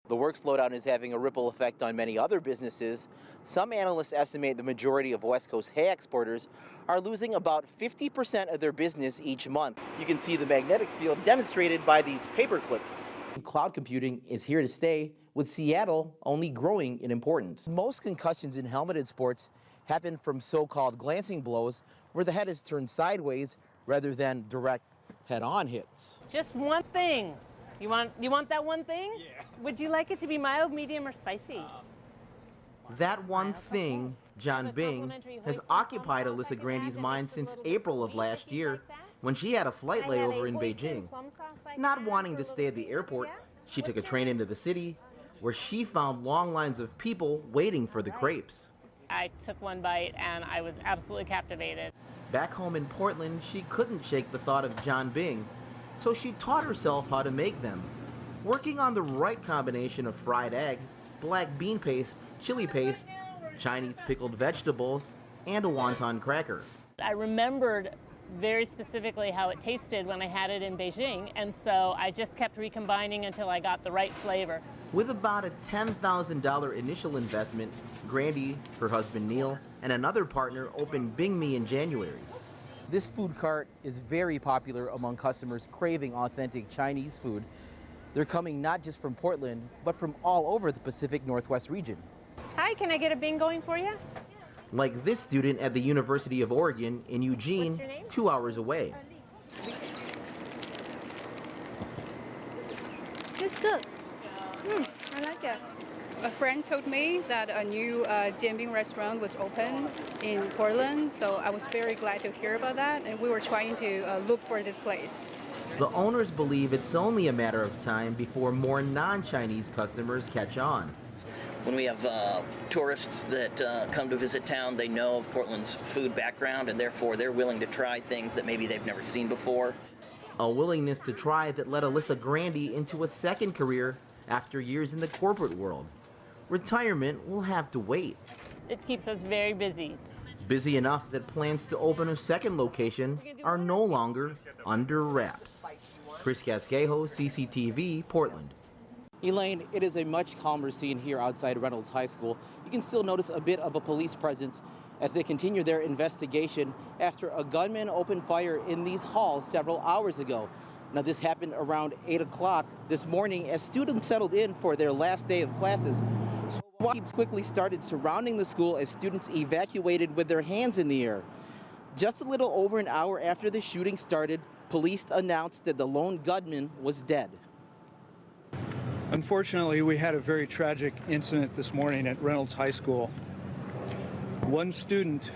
The work slowdown is having a ripple effect on many other businesses. Some analysts estimate the majority of West Coast hay exporters are losing about 50% of their business each month. You can see the magnetic field demonstrated by these paper clips. Cloud computing is here to stay, with Seattle only growing in importance. Most concussions in helmeted sports happen from so-called glancing blows, where the head is turned sideways rather than direct head-on hits. Just one thing. You want that one thing? Yeah. Would you like it to be mild, medium, or spicy? That one thing, John Bing, has occupied Alyssa Grandy's mind since April of last year, when she had a flight layover in Beijing. Not wanting to stay at the airport, she took a train into the city, where she found long lines of people waiting for the crepes. I took one bite and I was absolutely captivated. Back home in Portland, she couldn't shake the thought of John Bing, so she taught herself how to make them, working on the right combination of fried egg, black bean paste, chili paste, Chinese pickled vegetables, and a wonton cracker. I remembered very specifically how it tasted when I had it in Beijing, and so I just kept recombining until I got the right flavor. With about a $10,000 initial investment, Grandy, her husband Neil, and another partner opened Bing Me in January. This food cart is very popular among customers craving authentic Chinese food. They're coming not just from Portland, but from all over the Pacific Northwest region. Hi, can I get a Bing going for you? Like this student at the University of Oregon in Eugene, 2 hours away. It's good. I like it. A friend told me that a new Jianbing restaurant was open in Portland, so I was very glad to hear about that, and we were trying to look for this place. The owners believe it's only a matter of time before more non-Chinese customers catch on. When we have tourists that come to visit town, they know of Portland's food background, and therefore they're willing to try things that maybe they've never seen before. A willingness to try that led Alyssa Grandy into a second career after years in the corporate world. Retirement will have to wait. It keeps us very busy. Busy enough that plans to open a second location are no longer under wraps. Chris Casquejo, CCTV, Portland. Elaine, it is a much calmer scene here outside Reynolds High School. You can still notice a bit of a police presence as they continue their investigation after a gunman opened fire in these halls several hours ago. Now, this happened around 8 o'clock this morning as students settled in for their last day of classes. SWAT teams quickly started surrounding the school as students evacuated with their hands in the air. Just a little over an hour after the shooting started, police announced that the lone gunman was dead. Unfortunately, we had a very tragic incident this morning at Reynolds High School. One student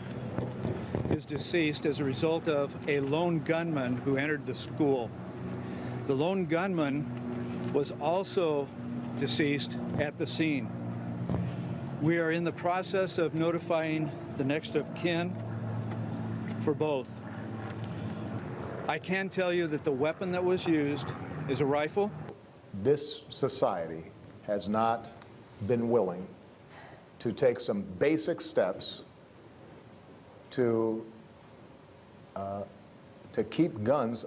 is deceased as a result of a lone gunman who entered the school. The lone gunman was also deceased at the scene. We are in the process of notifying the next of kin for both. I can tell you that the weapon that was used is a rifle. This society has not been willing to take some basic steps to keep guns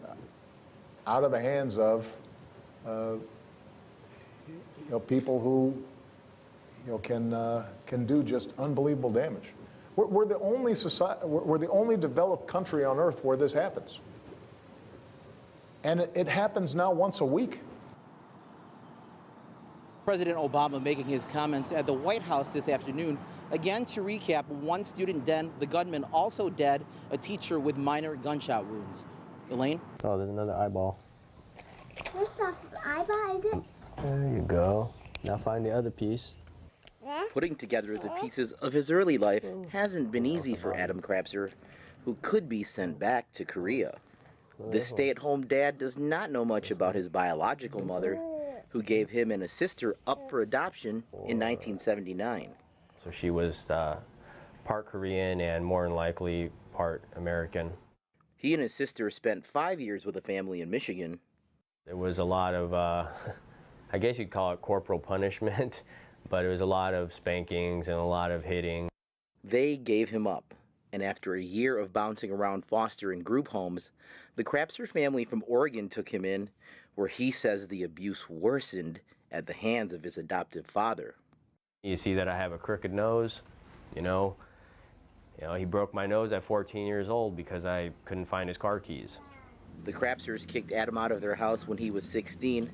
out of the hands of people who can do just unbelievable damage. We're the only society, we're the only developed country on earth where this happens, and it happens now once a week. President Obama making his comments at the White House this afternoon. Again, to recap, one student dead, the gunman also dead, a teacher with minor gunshot wounds. Elaine? Oh, there's another eyeball. What's the eyeball, is it? There you go. Now find the other piece. Putting together the pieces of his early life hasn't been easy for Adam Krapser, who could be sent back to Korea. This stay-at-home dad does not know much about his biological mother, who gave him and his sister up for adoption in 1979. So she was part Korean and more than likely part American. He and his sister spent 5 years with a family in Michigan. There was a lot of, I guess you'd call it corporal punishment, but it was a lot of spankings and a lot of hitting. They gave him up, and after a year of bouncing around foster and group homes, the Krapser family from Oregon took him in, where he says the abuse worsened at the hands of his adoptive father. You see that I have a crooked nose, you know, he broke my nose at 14 years old because I couldn't find his car keys. The Crapsters kicked Adam out of their house when he was 16,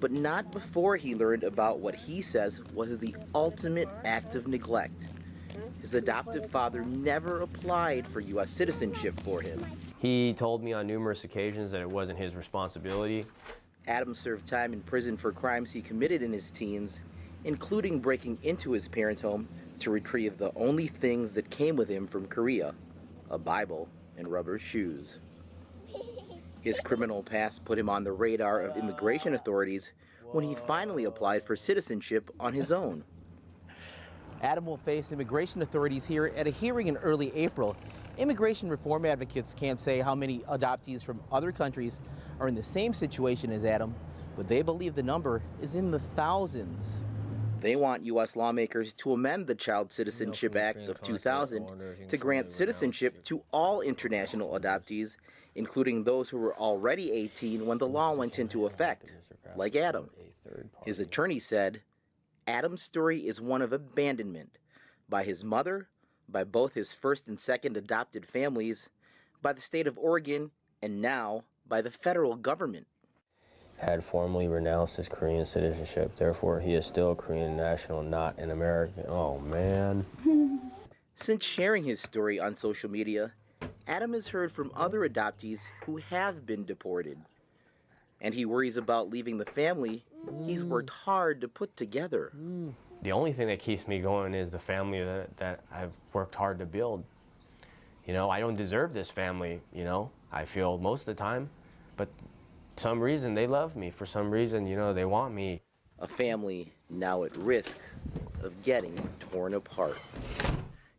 but not before he learned about what he says was the ultimate act of neglect. His adoptive father never applied for U.S. citizenship for him. He told me on numerous occasions that it wasn't his responsibility. Adam served time in prison for crimes he committed in his teens, including breaking into his parents' home to retrieve the only things that came with him from Korea, a Bible and rubber shoes. His criminal past put him on the radar of immigration authorities when he finally applied for citizenship on his own. Adam will face immigration authorities here at a hearing in early April. Immigration reform advocates can't say how many adoptees from other countries are in the same situation as Adam, but they believe the number is in the thousands. They want U.S. lawmakers to amend the Child Citizenship Act of 2000 to grant citizenship to all international adoptees, including those who were already 18 when the law went into effect, like Adam. His attorney said, Adam's story is one of abandonment by his mother, by both his first and second adopted families, by the state of Oregon, and now by the federal government. Had formally renounced his Korean citizenship, therefore he is still a Korean national, not an American. Oh, man. Since sharing his story on social media, Adam has heard from other adoptees who have been deported. And he worries about leaving the family he's worked hard to put together. The only thing that keeps me going is the family that I've worked hard to build. You know, I don't deserve this family, you know, I feel most of the time, but for some reason they love me. For some reason, you know, they want me. A family now at risk of getting torn apart.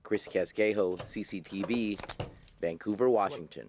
Chris Casquejo, CCTV, Vancouver, Washington.